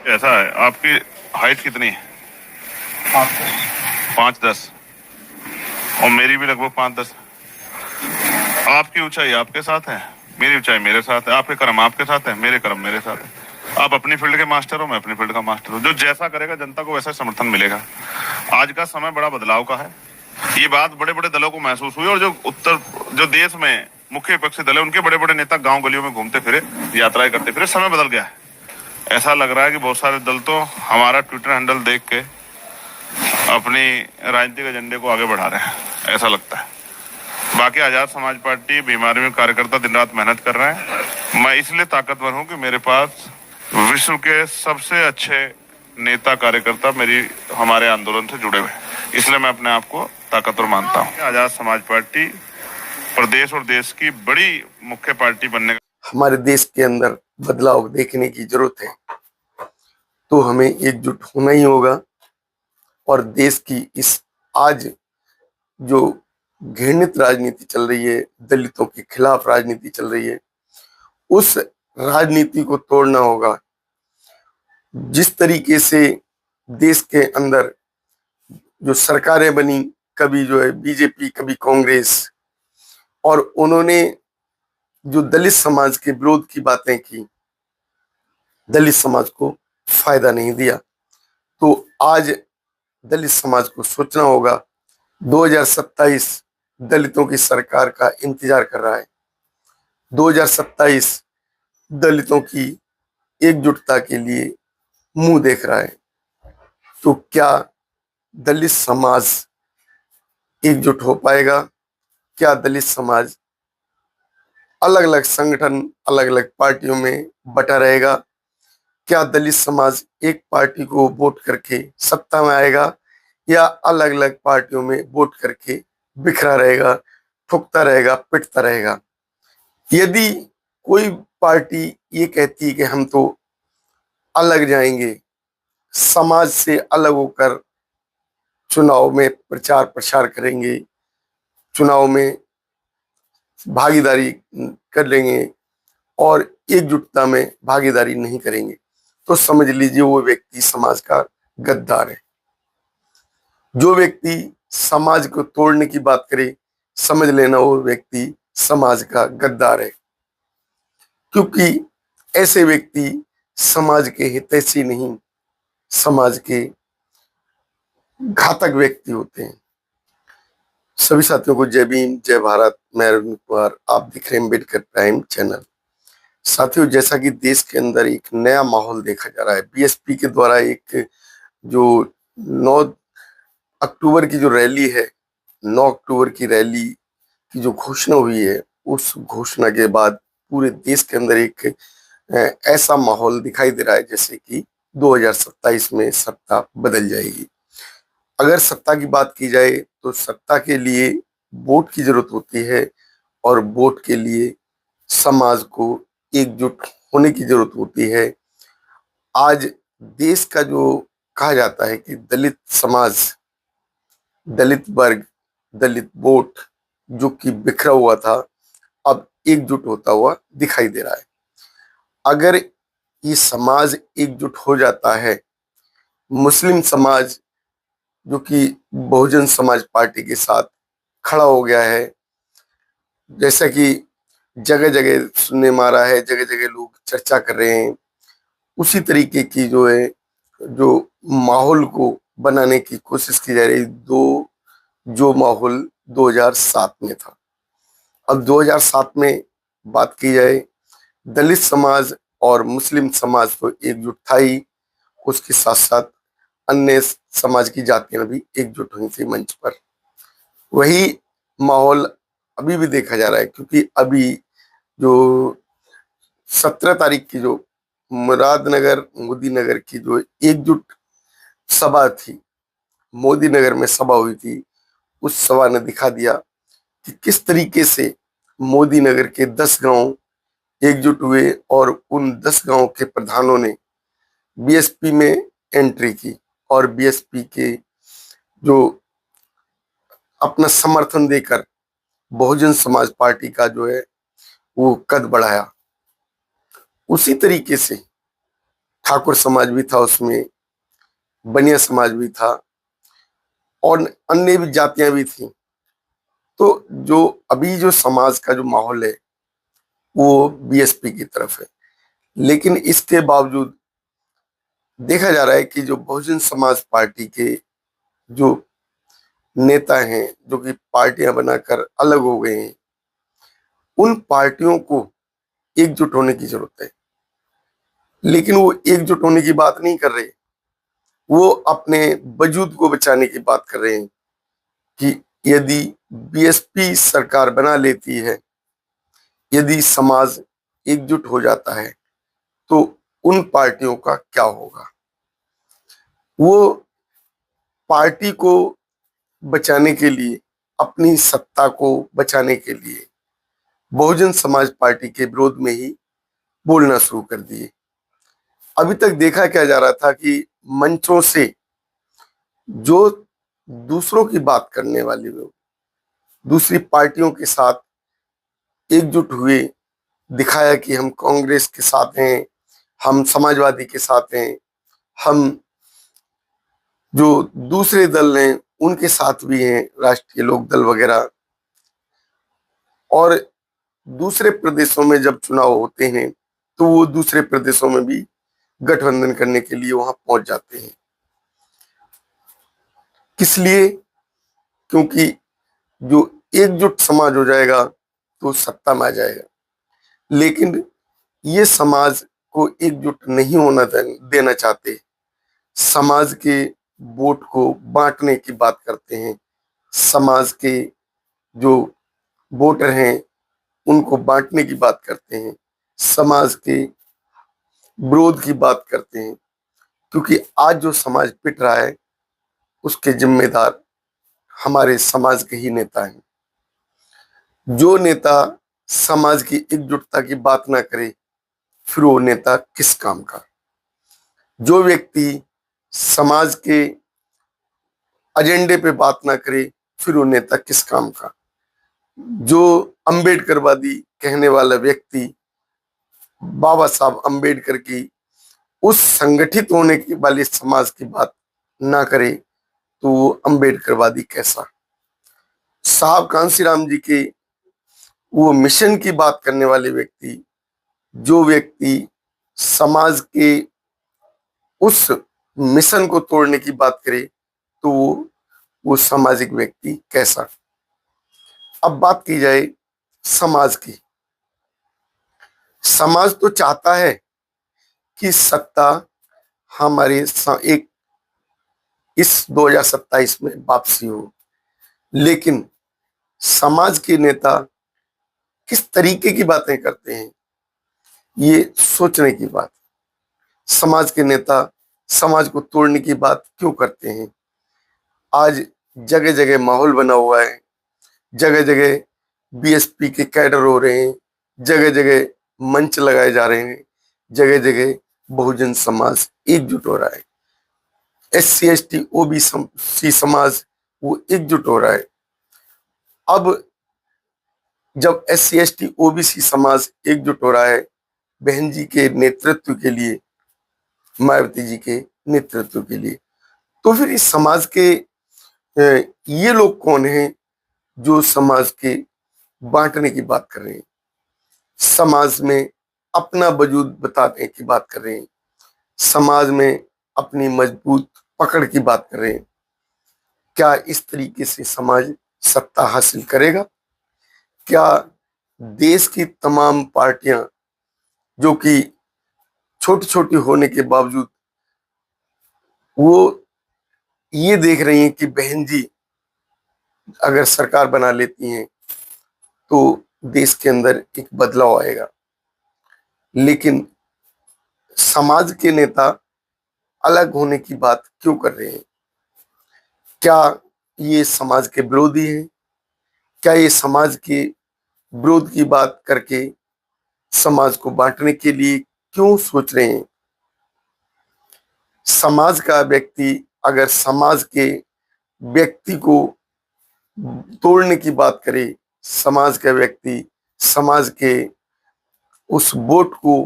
ऐसा है। आपकी हाइट कितनी है? 5'10"। और मेरी भी लगभग 5'10". आपकी ऊंचाई आपके साथ है, मेरी ऊंचाई मेरे साथ है। आपके कर्म आपके साथ है, मेरे कर्म मेरे साथ है। आप अपनी फील्ड के मास्टर हो, मैं अपनी फील्ड का मास्टर हूँ। जो जैसा करेगा जनता को वैसा समर्थन मिलेगा। आज का समय बड़ा बदलाव का है। ये बात बड़े बड़े दलों को महसूस हुई, और जो देश में मुख्य विपक्षी दल है उनके बड़े बड़े नेता गांव गलियों में घूमते फिरे, यात्राएं करते फिरे। समय बदल गया है। ऐसा लग रहा है कि बहुत सारे दल तो हमारा ट्विटर हैंडल देख के अपनी राजनीतिक एजेंडे को आगे बढ़ा रहे हैं, ऐसा लगता है। बाकी आजाद समाज पार्टी बीमारी में कार्यकर्ता दिन रात मेहनत कर रहे हैं। मैं इसलिए ताकतवर हूं कि मेरे पास विश्व के सबसे अच्छे नेता कार्यकर्ता मेरी हमारे आंदोलन से जुड़े हुए हैं, इसलिए मैं अपने आप को ताकतवर मानता हूं। आजाद समाज पार्टी प्रदेश और देश की बड़ी मुख्य पार्टी बनने का हमारे देश के अंदर बदलाव देखने की जरूरत है, तो हमें एकजुट होना ही होगा। और देश की इस आज जो घृणित राजनीति चल रही है, दलितों के खिलाफ राजनीति चल रही है, उस राजनीति को तोड़ना होगा। जिस तरीके से देश के अंदर जो सरकारें बनी, कभी जो है बीजेपी, कभी कांग्रेस, और उन्होंने जो दलित समाज के विरोध की बातें की, दलित समाज को फायदा नहीं दिया। तो आज दलित समाज को सोचना होगा। 2027 दलितों की सरकार का इंतजार कर रहा है। 2027 दलितों की एकजुटता के लिए मुंह देख रहा है। तो क्या दलित समाज एकजुट हो पाएगा? क्या दलित समाज अलग अलग संगठन, अलग अलग पार्टियों में बटा रहेगा? क्या दलित समाज एक पार्टी को वोट करके सत्ता में आएगा, या अलग अलग पार्टियों में वोट करके बिखरा रहेगा, ठुकता रहेगा, पिटता रहेगा? यदि कोई पार्टी ये कहती है कि हम तो अलग जाएंगे, समाज से अलग होकर चुनाव में प्रचार प्रसार करेंगे, चुनाव में भागीदारी कर लेंगे और एकजुटता में भागीदारी नहीं करेंगे, तो समझ लीजिए वो व्यक्ति समाज का गद्दार है। जो व्यक्ति समाज को तोड़ने की बात करे, समझ लेना वो व्यक्ति समाज का गद्दार है। क्योंकि ऐसे व्यक्ति समाज के हितैषी नहीं, समाज के घातक व्यक्ति होते हैं। सभी साथियों को जय भीम, जय भारत। मैं अरविंद कुमार, आप देख रहे हैं अम्बेडकर प्राइम चैनल। साथियों, जैसा कि देश के अंदर एक नया माहौल देखा जा रहा है, बीएसपी के द्वारा एक जो 9 अक्टूबर की जो रैली है, 9 अक्टूबर की रैली की जो घोषणा हुई है, उस घोषणा के बाद पूरे देश के अंदर एक ऐसा माहौल दिखाई दे रहा है जैसे कि 2027 में सत्ता बदल जाएगी। अगर सत्ता की बात की जाए तो सत्ता के लिए वोट की जरूरत होती है, और वोट के लिए समाज को एकजुट होने की जरूरत होती है। आज देश का जो कहा जाता है कि दलित समाज, दलित वर्ग, दलित वोट जो कि बिखरा हुआ था, अब एकजुट होता हुआ दिखाई दे रहा है। अगर ये समाज एकजुट हो जाता है, मुस्लिम समाज जो कि बहुजन समाज पार्टी के साथ खड़ा हो गया है, जैसा कि जगह जगह सुनने में आ रहा है, जगह जगह लोग चर्चा कर रहे हैं, उसी तरीके की जो है जो माहौल को बनाने की कोशिश की जा रही है, जो माहौल 2007 में था। अब 2007 में बात की जाए, दलित समाज और मुस्लिम समाज तो एकजुट था ही, उसके साथ साथ अन्य समाज की जातियां भी एकजुट हुई थी मंच पर। वही माहौल अभी भी देखा जा रहा है, क्योंकि अभी जो 17 तारीख की जो मुरादनगर मोदी नगर की जो एकजुट सभा थी, मोदी नगर में सभा हुई थी, उस सभा ने दिखा दिया कि किस तरीके से मोदी नगर के 10 गांव एकजुट हुए, और उन 10 गांव के प्रधानों ने बीएसपी में एंट्री की, और बीएसपी के जो अपना समर्थन देकर बहुजन समाज पार्टी का जो है वो कद बढ़ाया। उसी तरीके से ठाकुर समाज भी था उसमें, बनिया समाज भी था और अन्य भी जातियां भी थी। तो जो अभी जो समाज का जो माहौल है वो बीएसपी की तरफ है। लेकिन इसके बावजूद देखा जा रहा है कि जो बहुजन समाज पार्टी के जो नेता हैं, जो कि पार्टियां बनाकर अलग हो गए हैं, उन पार्टियों को एकजुट होने की जरूरत है। लेकिन वो एकजुट होने की बात नहीं कर रहे, वो अपने वजूद को बचाने की बात कर रहे हैं कि यदि बीएसपी सरकार बना लेती है, यदि समाज एकजुट हो जाता है, तो उन पार्टियों का क्या होगा। वो पार्टी को बचाने के लिए, अपनी सत्ता को बचाने के लिए बहुजन समाज पार्टी के विरोध में ही बोलना शुरू कर दिए। अभी तक देखा क्या जा रहा था कि मंचों से जो दूसरों की बात करने वाले लोग दूसरी पार्टियों के साथ एकजुट हुए, दिखाया कि हम कांग्रेस के साथ हैं, हम समाजवादी के साथ हैं, हम जो दूसरे दल हैं उनके साथ भी हैं, राष्ट्रीय लोक दल वगैरह। और दूसरे प्रदेशों में जब चुनाव होते हैं तो वो दूसरे प्रदेशों में भी गठबंधन करने के लिए वहां पहुंच जाते हैं। किस लिए? क्योंकि जो एकजुट समाज हो जाएगा तो सत्ता में आ जाएगा। लेकिन ये समाज को एकजुट नहीं होना देना चाहते, समाज के वोट को बांटने की बात करते हैं, समाज के जो वोटर हैं उनको बांटने की बात करते हैं, समाज के विरोध की बात करते हैं। क्योंकि आज जो समाज पिट रहा है उसके जिम्मेदार हमारे समाज के ही नेता हैं। जो नेता समाज की एकजुटता की बात ना करे, फिर वो नेता किस काम का। जो व्यक्ति समाज के एजेंडे पे बात ना करे, फिर वो नेता किस काम का। जो अंबेडकरवादी कहने वाला व्यक्ति बाबा साहब अंबेडकर की उस संगठित होने की वाले समाज की बात ना करे, तो वो अंबेडकरवादी कैसा। साहब कांशीराम जी के वो मिशन की बात करने वाले व्यक्ति, जो व्यक्ति समाज के उस मिशन को तोड़ने की बात करे, तो वो सामाजिक व्यक्ति कैसा। अब बात की जाए समाज की। समाज तो चाहता है कि सत्ता हमारे एक इस 2027 में वापसी हो। लेकिन समाज के नेता किस तरीके की बातें करते हैं, ये सोचने की बात। समाज के नेता समाज को तोड़ने की बात क्यों करते हैं? आज जगह जगह माहौल बना हुआ है, जगह जगह बीएसपी के कैडर हो रहे हैं, जगह जगह मंच लगाए जा रहे हैं, जगह जगह बहुजन समाज एकजुट हो रहा है, SC ST OBC समाज वो एकजुट हो रहा है। अब जब SC ST OBC समाज एकजुट हो रहा है बहन जी के नेतृत्व के लिए, मायावती जी के नेतृत्व के लिए, तो फिर इस समाज के ये लोग कौन हैं जो समाज के बांटने की बात कर रहे हैं, समाज में अपना वजूद बताने की बात कर रहे हैं, समाज में अपनी मजबूत पकड़ की बात कर रहे हैं। क्या इस तरीके से समाज सत्ता हासिल करेगा? क्या देश की तमाम पार्टियां जो कि छोटी छोटी होने के बावजूद वो ये देख रही हैं कि बहन जी अगर सरकार बना लेती हैं तो देश के अंदर एक बदलाव आएगा, लेकिन समाज के नेता अलग होने की बात क्यों कर रहे हैं? क्या ये समाज के विरोधी हैं? क्या ये समाज के विरोध की बात करके समाज को बांटने के लिए क्यों सोच रहे हैं? समाज का व्यक्ति अगर समाज के व्यक्ति को तोड़ने की बात करे, समाज का व्यक्ति समाज के उस वोट को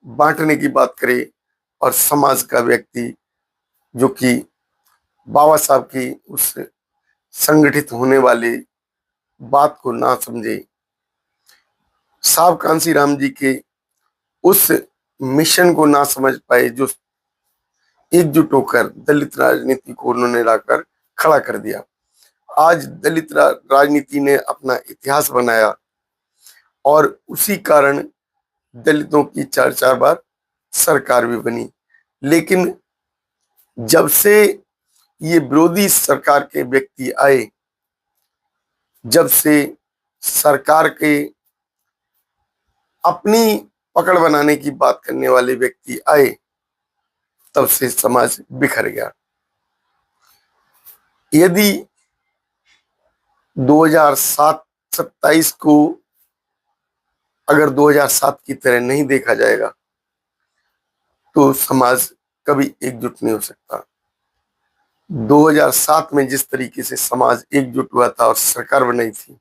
बांटने की बात करे, और समाज का व्यक्ति जो कि बाबा साहब की उस संगठित होने वाली बात को ना समझे, साहब कांसी राम जी के उस मिशन को ना समझ पाए जो एकजुट होकर दलित राजनीति को उन्होंने लाकर खड़ा कर दिया। आज दलित राजनीति ने अपना इतिहास बनाया और उसी कारण दलितों की चार चार बार सरकार भी बनी। लेकिन जब से ये विरोधी सरकार के व्यक्ति आए, जब से सरकार के अपनी पकड़ बनाने की बात करने वाले व्यक्ति आए, तब से समाज बिखर गया। यदि 2027 को अगर 2007 की तरह नहीं देखा जाएगा तो समाज कभी एकजुट नहीं हो सकता। 2007 में जिस तरीके से समाज एकजुट हुआ था और सरकार बनाई थी,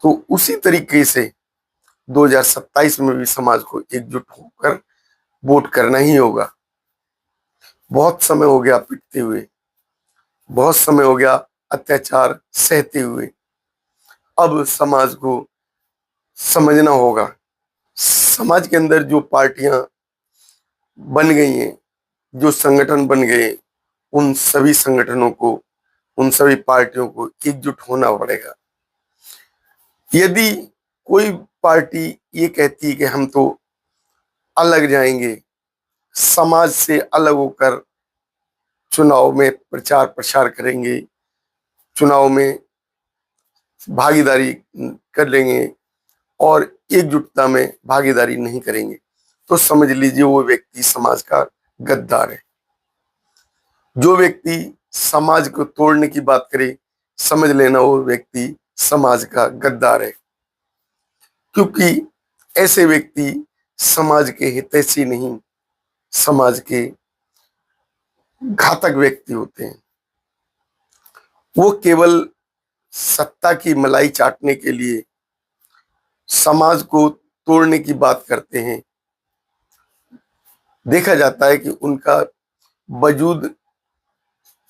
तो उसी तरीके से 2027 में भी समाज को एकजुट होकर वोट करना ही होगा। बहुत समय हो गया पिटते हुए, बहुत समय हो गया अत्याचार सहते हुए। अब समाज को समझना होगा। समाज के अंदर जो पार्टियां बन गई हैं, जो संगठन बन गए, उन सभी संगठनों को, उन सभी पार्टियों को एकजुट होना पड़ेगा। यदि कोई पार्टी ये कहती है कि हम तो अलग जाएंगे, समाज से अलग होकर चुनाव में प्रचार प्रसार करेंगे, चुनाव में भागीदारी कर लेंगे और एकजुटता में भागीदारी नहीं करेंगे, तो समझ लीजिए वो व्यक्ति समाज का गद्दार है। जो व्यक्ति समाज को तोड़ने की बात करे, समझ लेना वो व्यक्ति समाज का गद्दार है। क्योंकि ऐसे व्यक्ति समाज के हितैषी नहीं, समाज के घातक व्यक्ति होते हैं। वो केवल सत्ता की मलाई चाटने के लिए समाज को तोड़ने की बात करते हैं। देखा जाता है कि उनका वजूद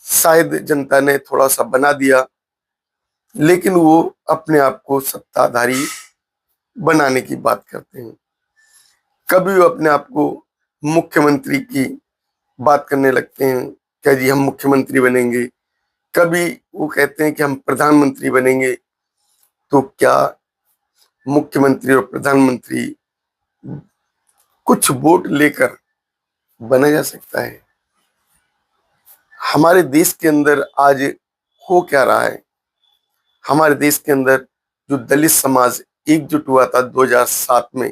शायद जनता ने थोड़ा सा बना दिया, लेकिन वो अपने आप को सत्ताधारी बनाने की बात करते हैं। कभी वो अपने आप को मुख्यमंत्री की बात करने लगते हैं, क्या जी हम मुख्यमंत्री बनेंगे। कभी वो कहते हैं कि हम प्रधानमंत्री बनेंगे। तो क्या मुख्यमंत्री और प्रधानमंत्री कुछ वोट लेकर बना जा सकता है? हमारे देश के अंदर आज हो क्या रहा है? हमारे देश के अंदर जो दलित समाज एकजुट हुआ था 2007 में,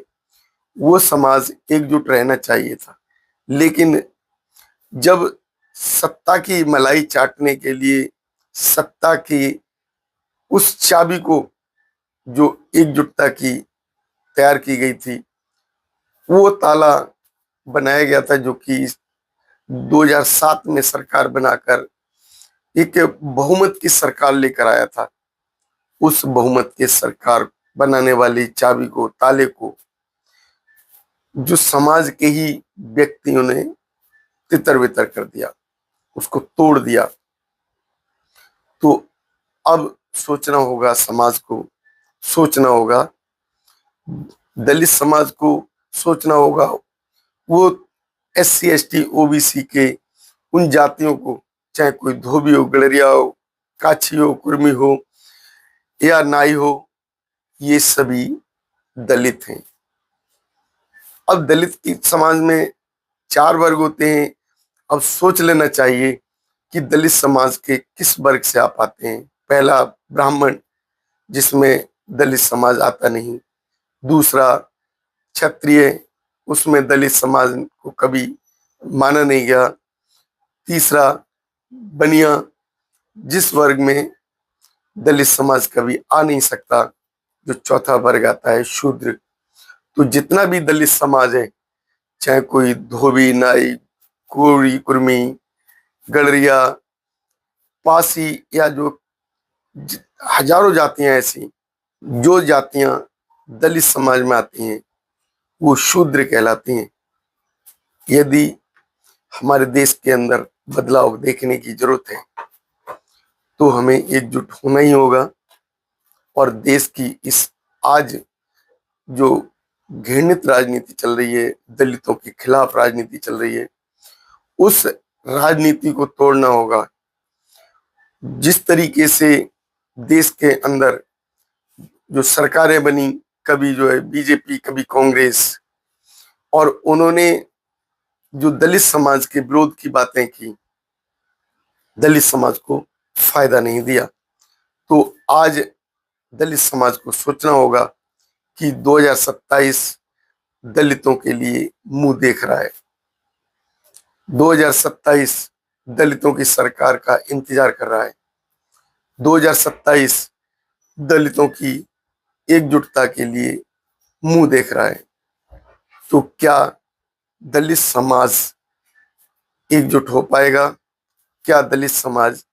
वो समाज एकजुट रहना चाहिए था। लेकिन जब सत्ता की मलाई चाटने के लिए सत्ता की उस चाबी को जो एकजुटता की तैयार की गई थी, वो ताला बनाया गया था, जो कि 2007 में सरकार बनाकर एक बहुमत की सरकार लेकर आया था। उस बहुमत की सरकार बनाने वाली चाबी को, ताले को, जो समाज के ही व्यक्तियों ने तितर बितर कर दिया, उसको तोड़ दिया। तो अब सोचना होगा, समाज को सोचना होगा, दलित समाज को सोचना होगा। वो SC ST OBC के उन जातियों को, चाहे कोई धोबी हो, गड़रिया हो, काछी हो, कुर्मी हो या नाई हो, ये सभी दलित हैं। अब दलित की समाज में 4 वर्ग होते हैं। अब सोच लेना चाहिए कि दलित समाज के किस वर्ग से आप आते हैं। पहला ब्राह्मण, जिसमें दलित समाज आता नहीं। दूसरा क्षत्रिय, उसमें दलित समाज को कभी माना नहीं गया। तीसरा बनिया, जिस वर्ग में दलित समाज कभी आ नहीं सकता। जो चौथा वर्ग आता है शूद्र। तो जितना भी दलित समाज है, चाहे कोई धोबी, नाई, कोरी, कुर्मी, गड़रिया, पासी, या जो हजारों जातियां ऐसी, जो जातियां दलित समाज में आती हैं, वो शूद्र कहलाती हैं। यदि हमारे देश के अंदर बदलाव देखने की जरूरत है तो हमें एकजुट होना ही होगा और देश की इस आज जो घृणित राजनीति चल रही है, दलितों के खिलाफ राजनीति चल रही है, उस राजनीति को तोड़ना होगा। जिस तरीके से देश के अंदर जो सरकारें बनी, कभी जो है बीजेपी, कभी कांग्रेस, और उन्होंने जो दलित समाज के विरोध की बातें की, दलित समाज को फायदा नहीं दिया। तो आज दलित समाज को सोचना होगा कि 2027 दलितों के लिए मुंह देख रहा है। 2027 दलितों की सरकार का इंतजार कर रहा है। 2027 दलितों की एकजुटता के लिए मुंह देख रहा है। तो क्या दलित समाज एकजुट हो पाएगा? क्या दलित समाज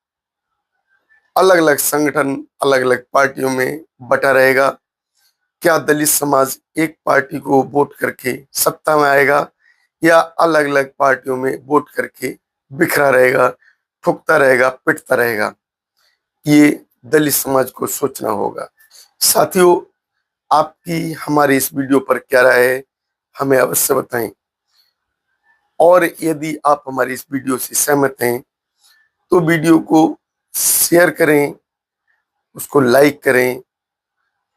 अलग अलग संगठन, अलग अलग पार्टियों में बटा रहेगा? क्या दलित समाज एक पार्टी को वोट करके सत्ता में आएगा या अलग अलग पार्टियों में वोट करके बिखरा रहेगा, ठुकता रहेगा, पिटता रहेगा? ये दलित समाज को सोचना होगा। साथियों, आपकी हमारे इस वीडियो पर क्या राय है, हमें अवश्य बताएं। और यदि आप हमारी इस वीडियो से सहमत हैं तो वीडियो को शेयर करें, उसको लाइक करें,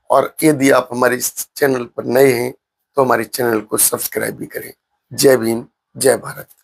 और यदि आप हमारे इस चैनल पर नए हैं तो हमारे चैनल को सब्सक्राइब भी करें। जय भीम, जय भारत।